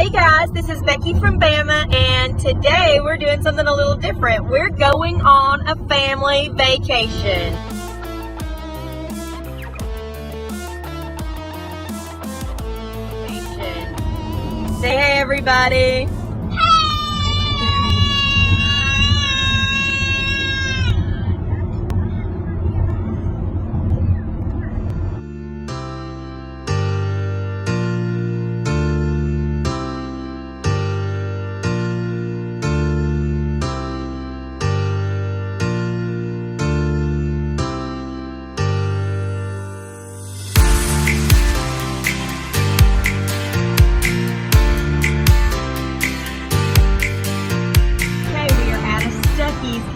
Hey guys, this is Becky from Bama, and today we're doing something a little different. We're going on a family vacation. Say hey everybody.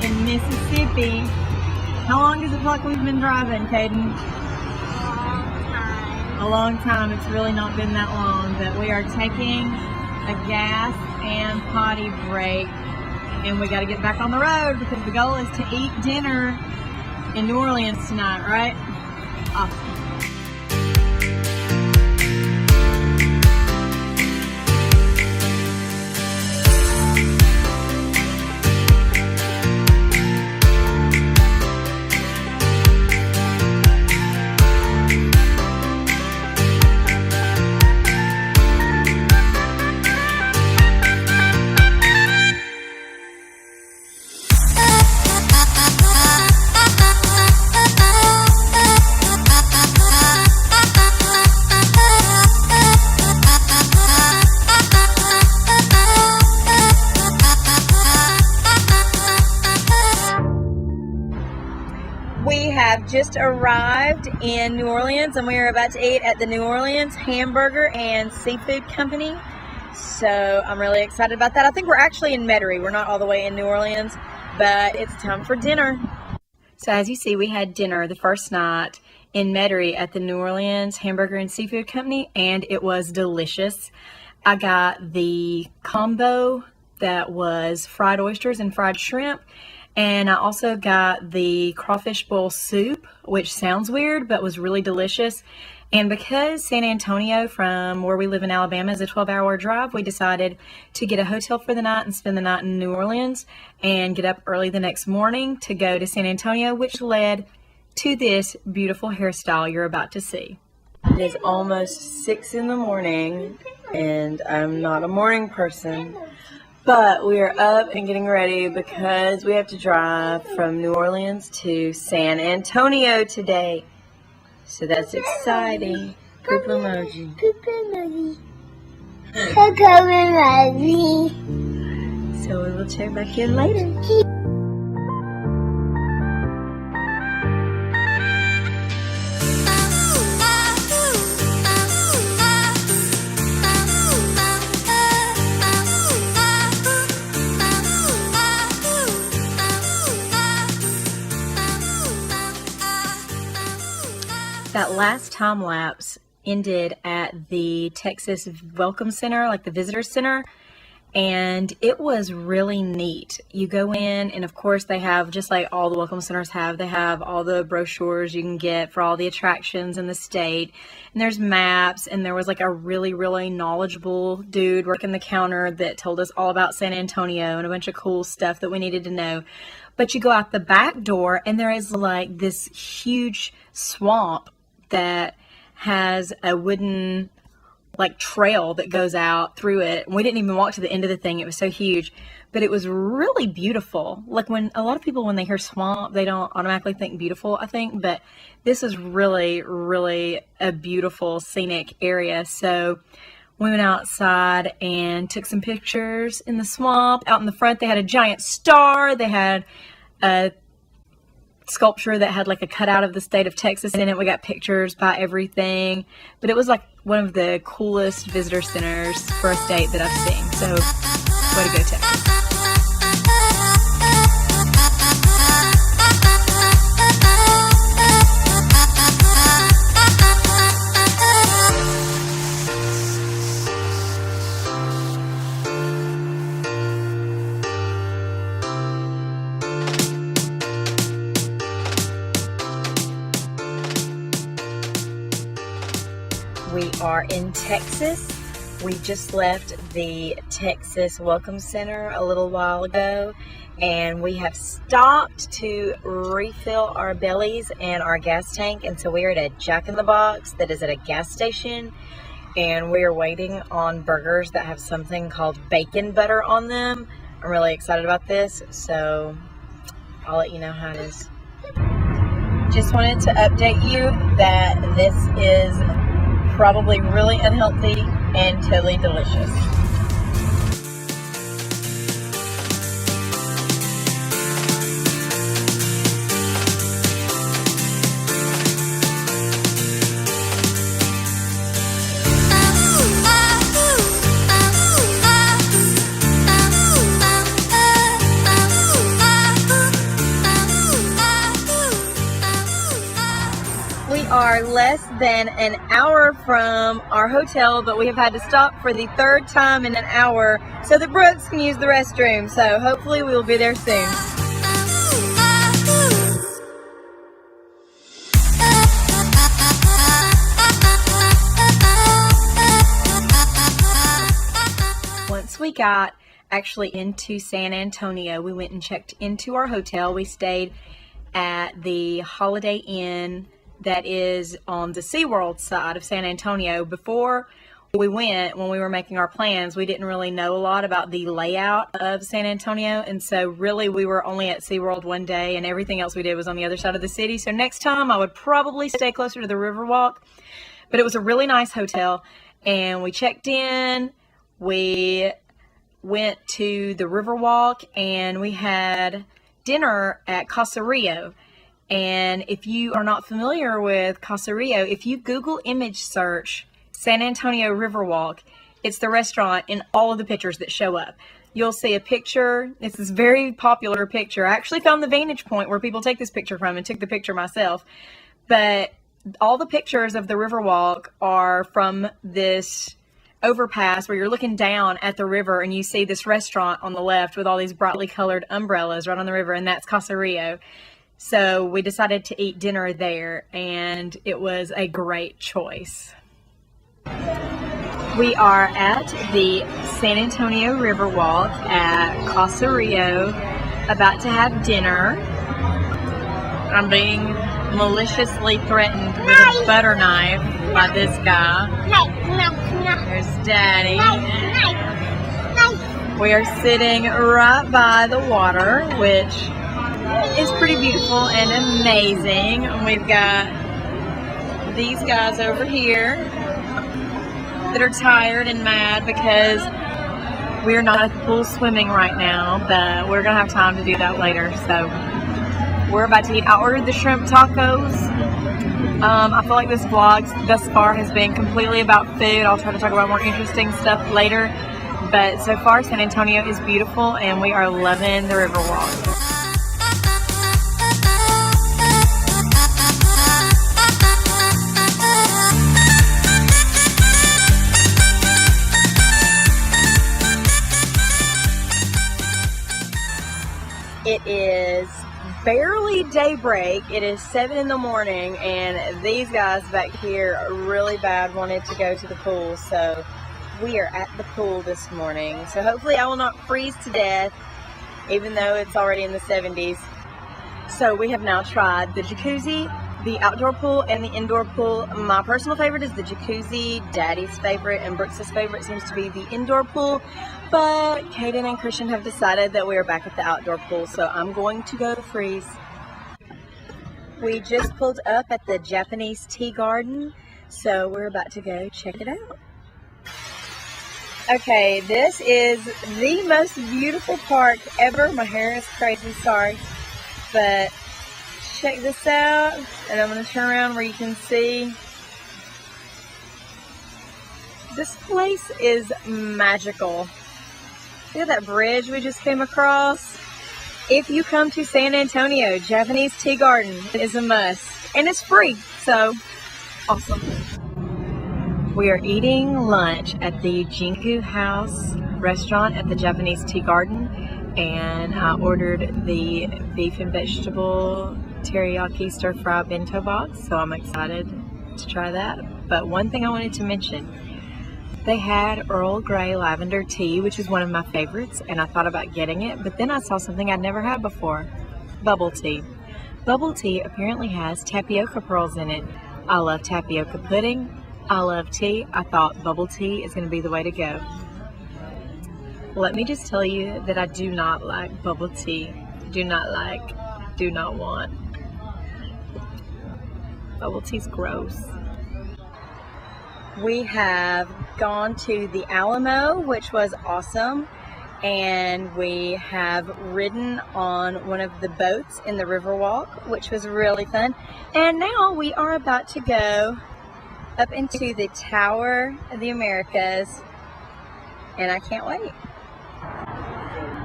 In Mississippi. How long does it feel like we've been driving, Caden? A long time. It's really not been that long, but we are taking a gas and potty break, and we got to get back on the road because the goal is to eat dinner in New Orleans tonight, right? Awesome. We have just arrived in New Orleans, and we are about to eat at the New Orleans Hamburger and Seafood Company. So I'm really excited about that. I think we're actually in Metairie. We're not all the way in New Orleans, but it's time for dinner. So as you see, we had dinner the first night in Metairie at the New Orleans Hamburger and Seafood Company, and it was delicious. I got the combo that was fried oysters and fried shrimp. And I also got the crawfish bowl soup, which sounds weird, but was really delicious. And because San Antonio from where we live in Alabama is a 12-hour drive, we decided to get a hotel for the night and spend the night in New Orleans and get up early the next morning to go to San Antonio, which led to this beautiful hairstyle you're about to see. It is almost 6 in the morning, and I'm not a morning person. But we are up and getting ready because we have to drive from New Orleans to San Antonio today. So that's exciting. Poop emoji. Poop emoji. Poop emoji. So we will check back in later. That last time lapse ended at the Texas Welcome Center, like the Visitor Center, and it was really neat. You go in, and of course they have, just like all the Welcome Centers have, they have all the brochures you can get for all the attractions in the state, and there's maps, and there was like a really knowledgeable dude working the counter that told us all about San Antonio and a bunch of cool stuff that we needed to know. But you go out the back door, and there is like this huge swamp that has a wooden like trail that goes out through it. We didn't even walk to the end of the thing. It was so huge, but it was really beautiful. Like when a lot of people, when they hear swamp, they don't automatically think beautiful, I think, but this is really a beautiful scenic area. So we went outside and took some pictures in the swamp. Out in the front, they had a giant star. They had a sculpture that had like a cutout of the state of Texas in it. We got pictures by everything, but it was like one of the coolest visitor centers for a state that I've seen. So way to go, Texas. We are in Texas. We just left the Texas Welcome Center a little while ago, and we have stopped to refill our bellies and our gas tank, and so we are at a Jack in the Box that is at a gas station, and we are waiting on burgers that have something called bacon butter on them. I'm really excited about this, so I'll let you know how it is. Just wanted to update you that this is probably really unhealthy and totally delicious. We are less than an hour from our hotel, but we have had to stop for the third time in an hour so that Brooks can use the restroom. So hopefully we will be there soon. Once we got actually into San Antonio, we went and checked into our hotel. We stayed at the Holiday Inn that is on the SeaWorld side of San Antonio. Before we went, when we were making our plans, we didn't really know a lot about the layout of San Antonio, and so really we were only at SeaWorld one day, and everything else we did was on the other side of the city. So next time I would probably stay closer to the Riverwalk, but it was a really nice hotel, and we checked in, we went to the Riverwalk, and we had dinner at Casa Rio. And if you are not familiar with Casa Rio, if you Google image search San Antonio Riverwalk, it's the restaurant in all of the pictures that show up. You'll see a picture. It's this very popular picture. I actually found the vantage point where people take this picture from and took the picture myself. But all the pictures of the Riverwalk are from this overpass where you're looking down at the river and you see this restaurant on the left with all these brightly colored umbrellas right on the river, and that's Casa Rio. So we decided to eat dinner there, and it was a great choice. We are at the San Antonio Riverwalk at Casa Rio, about to have dinner. I'm being maliciously threatened with a butter knife by this guy. There's Daddy. We are sitting right by the water, which is pretty beautiful and amazing. And we've got these guys over here that are tired and mad because we're not at the pool swimming right now, but we're gonna have time to do that later. So we're about to eat. I ordered the shrimp tacos. I feel like this vlog thus far has been completely about food. I'll try to talk about more interesting stuff later, but so far San Antonio is beautiful and we are loving the Riverwalk. It is barely daybreak. It is 7 in the morning, and these guys back here really bad wanted to go to the pool, so we are at the pool this morning. So hopefully I will not freeze to death, even though it's already in the 70s. So we have now tried the jacuzzi, the outdoor pool, and the indoor pool. My personal favorite is the jacuzzi. Daddy's favorite and Brooks's favorite seems to be the indoor pool. But Kaden and Christian have decided that we are back at the outdoor pool, so I'm going to go freeze. We just pulled up at the Japanese tea garden, so we're about to go check it out. Okay, this is the most beautiful park ever. My hair is crazy, sorry. But check this out, and I'm going to turn around where you can see. This place is magical. Look at that bridge we just came across. If you come to San Antonio, Japanese Tea Garden is a must. And it's free, so awesome. We are eating lunch at the Jingu House restaurant at the Japanese Tea Garden. And I ordered the beef and vegetable teriyaki stir-fry bento box, so I'm excited to try that. But one thing I wanted to mention, They had Earl Grey lavender tea, which is one of my favorites, and I thought about getting it, but then I saw something I'd never had before, bubble tea. Bubble tea apparently has tapioca pearls in it. I love tapioca pudding. I love tea. I thought bubble tea is going to be the way to go. Let me just tell you that I do not like bubble tea. Do not want. Bubble tea's gross. We have gone to the Alamo, which was awesome, and we have ridden on one of the boats in the Riverwalk, which was really fun. And now we are about to go up into the Tower of the Americas, and I can't wait.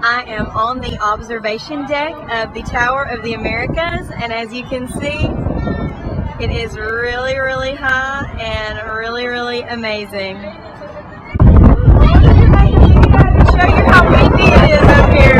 I am on the observation deck of the Tower of the Americas, and as you can see, it is really, really high and really, really amazing. Show you how windy it is up here.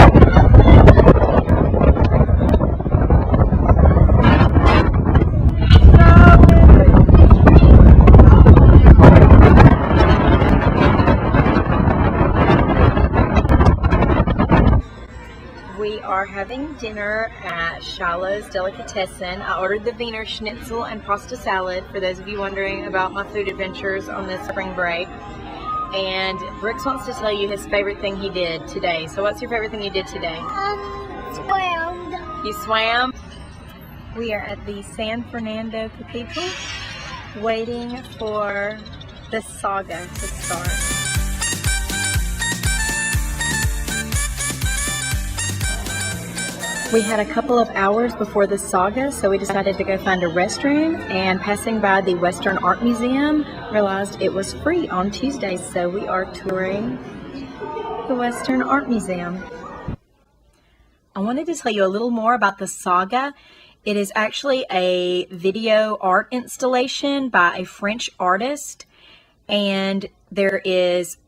We are having dinner at Shiloh's Delicatessen. I ordered the Wiener Schnitzel and pasta salad, for those of you wondering about my food adventures on this spring break. And Brooks wants to tell you his favorite thing he did today. So what's your favorite thing you did today? Swam. You swam? We are at the San Fernando Cathedral, waiting for the saga to start. We had a couple of hours before the saga, so we decided to go find a restroom, and passing by the Western Art Museum, realized it was free on Tuesdays, so we are touring the Western Art Museum. I wanted to tell you a little more about the saga. It is actually a video art installation by a French artist, and there is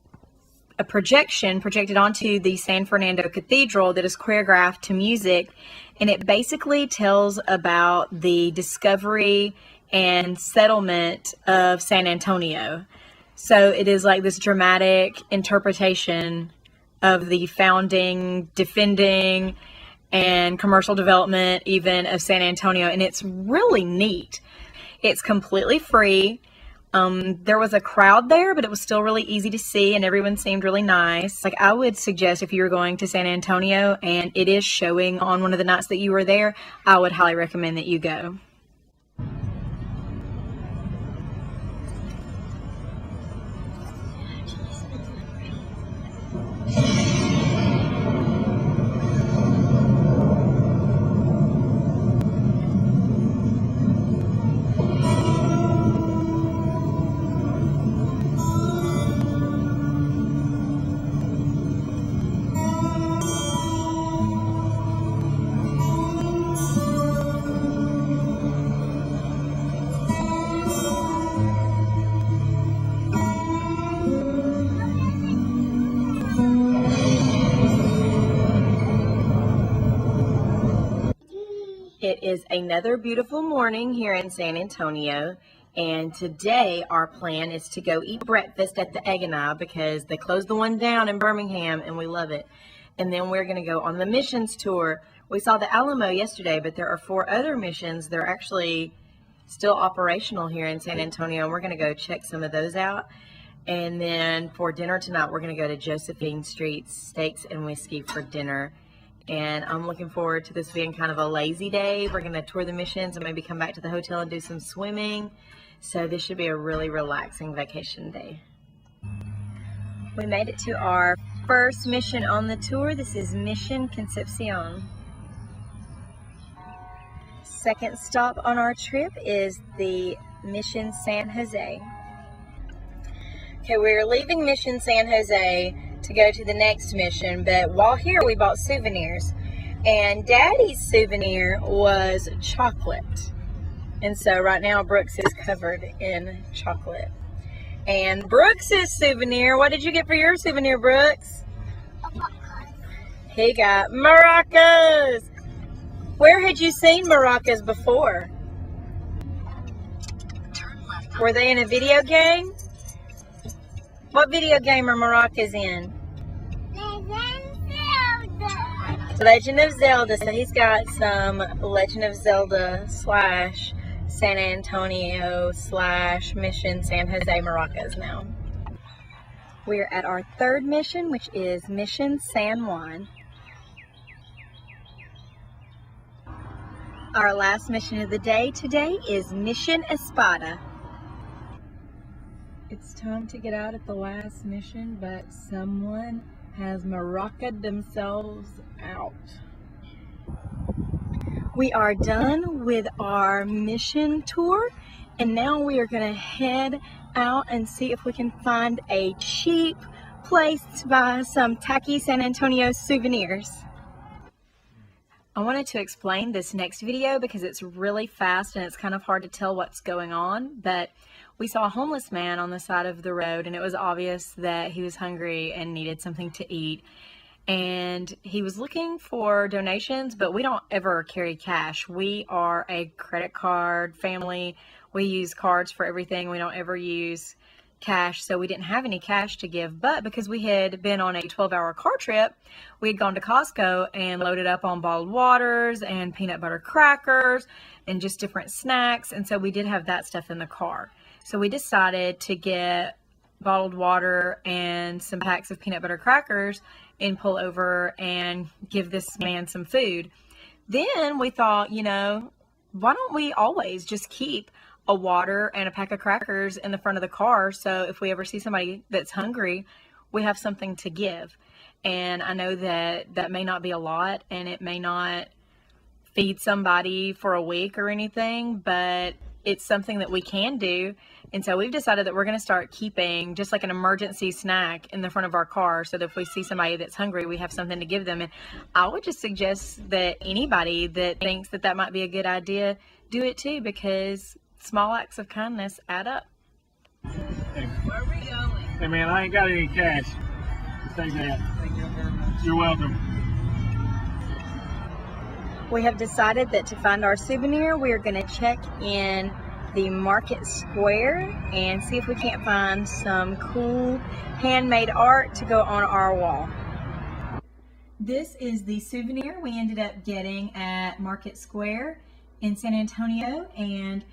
a projection projected onto the San Fernando Cathedral that is choreographed to music, and it basically tells about the discovery and settlement of San Antonio. So it is like this dramatic interpretation of the founding, defending, and commercial development even of San Antonio, and it's really neat. It's completely free. There was a crowd there, but it was still really easy to see, and everyone seemed really nice. Like, I would suggest if you were going to San Antonio and it is showing on one of the nights that you were there, I would highly recommend that you go. It is another beautiful morning here in San Antonio, and today our plan is to go eat breakfast at the Egg and I, because they closed the one down in Birmingham and we love it. And then we're going to go on the missions tour. We saw the Alamo yesterday, but there are 4 other missions. They're actually still operational here in San Antonio, and we're going to go check some of those out. And then for dinner tonight, we're going to go to Josephine Street's Steaks and Whiskey for dinner. And I'm looking forward to this being kind of a lazy day. We're going to tour the missions and maybe come back to the hotel and do some swimming. So this should be a really relaxing vacation day. We made it to our first mission on the tour. This is Mission Concepcion. Second stop on our trip is the Mission San Jose. Okay, we're leaving Mission San Jose to go to the next mission, but while here we bought souvenirs, and Daddy's souvenir was chocolate, and so right now Brooks is covered in chocolate. And Brooks's souvenir, what did you get for your souvenir, Brooks? He got maracas. Where had you seen maracas before? Were they in a video game? What video game are maracas in? Legend of Zelda. Legend of Zelda. So he's got some Legend of Zelda / San Antonio / Mission San Jose maracas now. We're at our third mission, which is Mission San Juan. Our last mission of the day today is Mission Espada. It's time to get out at the last mission, but someone has maraca'd themselves out. We are done with our mission tour, and now we are going to head out and see if we can find a cheap place to buy some tacky San Antonio souvenirs. I wanted to explain this next video because it's really fast and it's kind of hard to tell what's going on, but we saw a homeless man on the side of the road and it was obvious that he was hungry and needed something to eat. And he was looking for donations, but we don't ever carry cash. We are a credit card family. We use cards for everything. We don't ever use cash, so we didn't have any cash to give. But because we had been on a 12-hour car trip, we had gone to Costco and loaded up on bottled waters and peanut butter crackers and just different snacks, and so we did have that stuff in the car. So we decided to get bottled water and some packs of peanut butter crackers and pull over and give this man some food. Then we thought, you know, why don't we always just keep a water and a pack of crackers in the front of the car, so if we ever see somebody that's hungry, we have something to give. And I know that that may not be a lot and it may not feed somebody for a week or anything, but it's something that we can do. And so we've decided that we're going to start keeping just like an emergency snack in the front of our car, so that if we see somebody that's hungry, we have something to give them. And I would just suggest that anybody that thinks that that might be a good idea, do it too, because small acts of kindness add up. Hey, where are we going? Hey man, I ain't got any cash. Take that. Thank you very much. You're welcome. We have decided that to find our souvenir, we are going to check in the Market Square and see if we can't find some cool handmade art to go on our wall. This is the souvenir we ended up getting at Market Square in San Antonio, and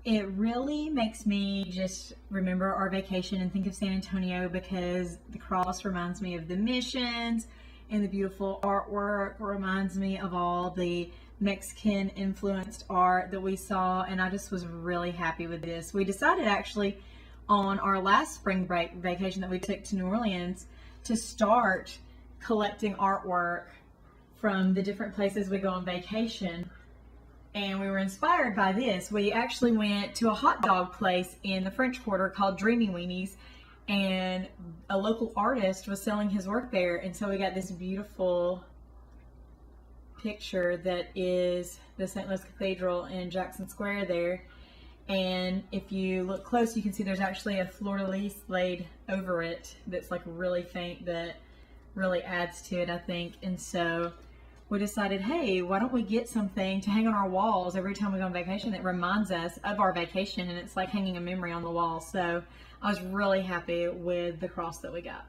it really makes me just remember our vacation and think of San Antonio, because the cross reminds me of the missions and the beautiful artwork reminds me of all the Mexican influenced art that we saw, and I just was really happy with this. We decided actually on our last spring break vacation that we took to New Orleans to start collecting artwork from the different places we go on vacation. And we were inspired by this. We actually went to a hot dog place in the French Quarter called Dreamy Weenies, and a local artist was selling his work there. And so we got this beautiful picture that is the St. Louis Cathedral in Jackson Square there. And if you look close, you can see there's actually a fleur-de-lis laid over it that's like really faint, that really adds to it, I think. And so we decided, hey, why don't we get something to hang on our walls every time we go on vacation that reminds us of our vacation, and it's like hanging a memory on the wall. So I was really happy with the cross that we got.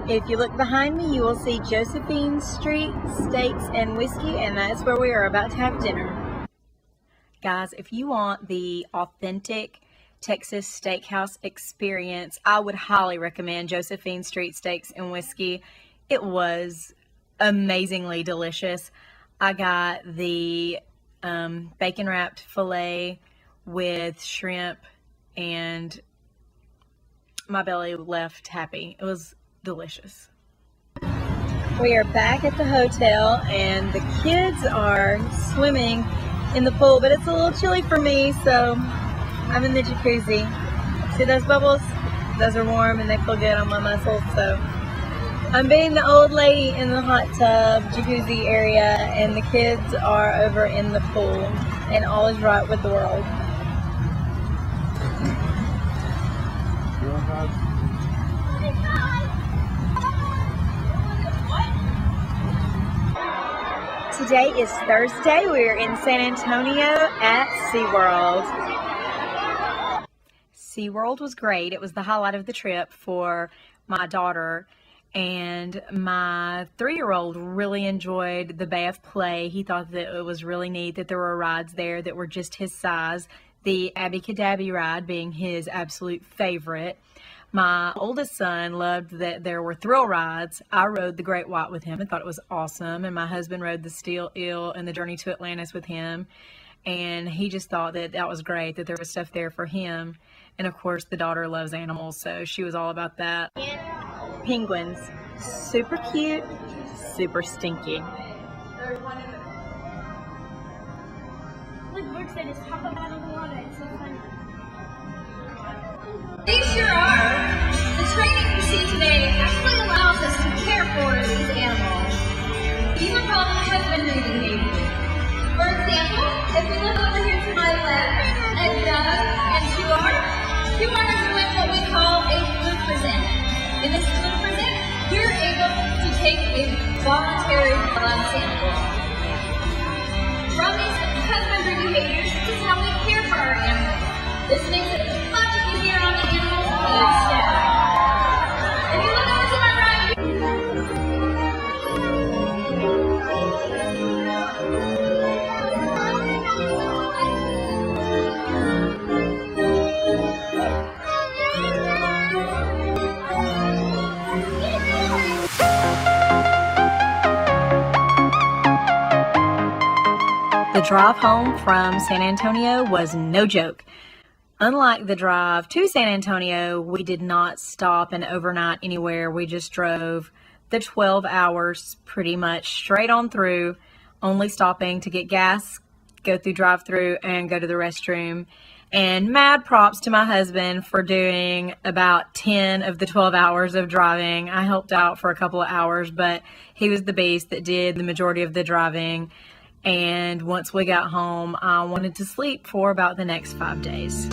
If you look behind me, you will see Josephine Street Steaks and Whiskey, and that's where we are about to have dinner. Guys, if you want the authentic Texas steakhouse experience, I would highly recommend Josephine Street Steaks and Whiskey. It was amazingly delicious. I got the bacon wrapped filet with shrimp, and my belly left happy. It was delicious. We are back at the hotel and the kids are swimming in the pool, but it's a little chilly for me, so I'm in the jacuzzi. See those bubbles? Those are warm and they feel good on my muscles, so I'm being the old lady in the hot tub jacuzzi area, and the kids are over in the pool, and all is right with the world. Today is Thursday. We're in San Antonio at SeaWorld. SeaWorld was great. It was the highlight of the trip for my daughter. And my 3-year-old really enjoyed the Bay of Play. He thought that it was really neat that there were rides there that were just his size. The Abby Cadabby ride being his absolute favorite. My oldest son loved that there were thrill rides. I rode the Great White with him and thought it was awesome. And my husband rode the Steel Eel and the Journey to Atlantis with him. And he just thought that that was great, that there was stuff there for him. And of course, the daughter loves animals, so she was all about that. Penguins. Super cute, super stinky. Look, Brooke said it's top out of the water. It's so funny. They sure are. The training you see today actually allows us to care for these animals. These are called husbandry behaviors. For example, if we look over here to my left at Doug and Shuar are doing what we call a fluke present. In this fluke present, we're able to take a voluntary blood sample. From these husbandry behaviors, this is how we care for our animals. This makes it much easier on the animals and staff. If you look over to my right, The drive home from San Antonio was no joke. Unlike the drive to San Antonio, we did not stop and overnight anywhere. We just drove the 12 hours pretty much straight on through, only stopping to get gas, go through drive-through, and go to the restroom. And mad props to my husband for doing about 10 of the 12 hours of driving. I helped out for a couple of hours, but he was the beast that did the majority of the driving. And once we got home, I wanted to sleep for about the next 5 days.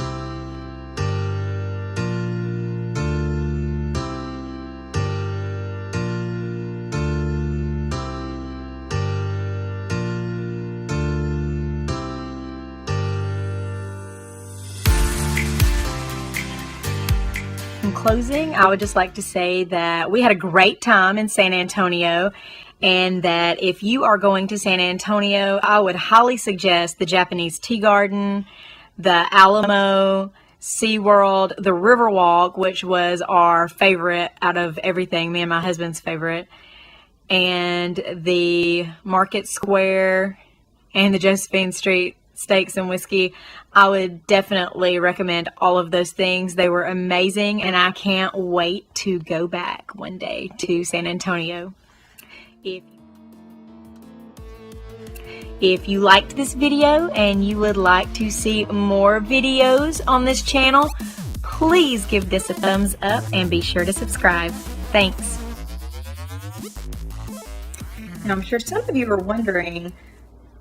In closing, I would just like to say that we had a great time in San Antonio, and that if you are going to San Antonio, I would highly suggest the Japanese Tea Garden, the Alamo, SeaWorld, the Riverwalk, which was our favorite out of everything, me and my husband's favorite, and the Market Square and the Josephine Street Steaks and Whiskey. I would definitely recommend all of those things. They were amazing, and I can't wait to go back one day to San Antonio. If you liked this video and you would like to see more videos on this channel, please give this a thumbs up and be sure to subscribe. Thanks. Now, I'm sure some of you are wondering,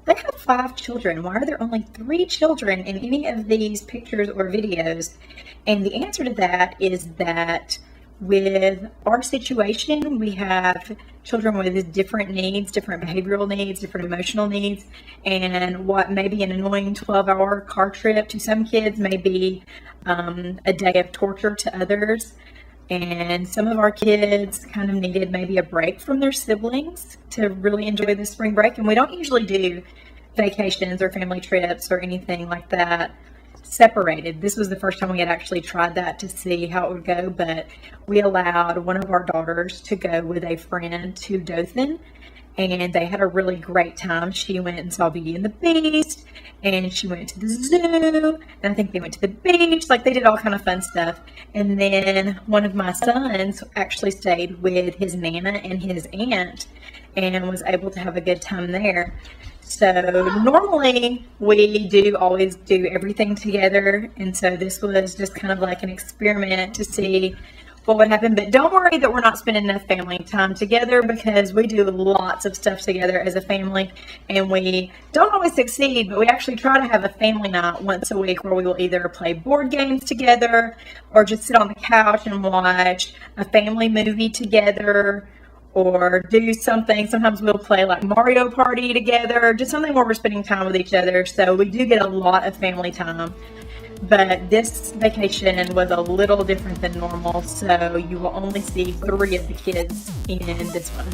they have 5 children. Why are there only 3 children in any of these pictures or videos? And the answer to that is that with our situation, we have children with different needs, different behavioral needs, different emotional needs, and what may be an annoying 12-hour car trip to some kids may be a day of torture to others. And some of our kids kind of needed maybe a break from their siblings to really enjoy the spring break. And we don't usually do vacations or family trips or anything like that separated. This was the first time we had actually tried that to see how it would go, but we allowed one of our daughters to go with a friend to Dothan, and they had a really great time. She went and saw Beauty and the Beast, and she went to the zoo, and I think they went to the beach. Like, they did all kind of fun stuff. And then one of my sons actually stayed with his Nana and his aunt and was able to have a good time there. So normally we do always do everything together, and so this was just kind of like an experiment to see what would happen. But don't worry that we're not spending enough family time together, because we do lots of stuff together as a family, and we don't always succeed, but we actually try to have a family night once a week where we will either play board games together or just sit on the couch and watch a family movie together, or do something. Sometimes we'll play like Mario Party together, just something where we're spending time with each other. So we do get a lot of family time. But this vacation was a little different than normal, so you will only see 3 of the kids in this one.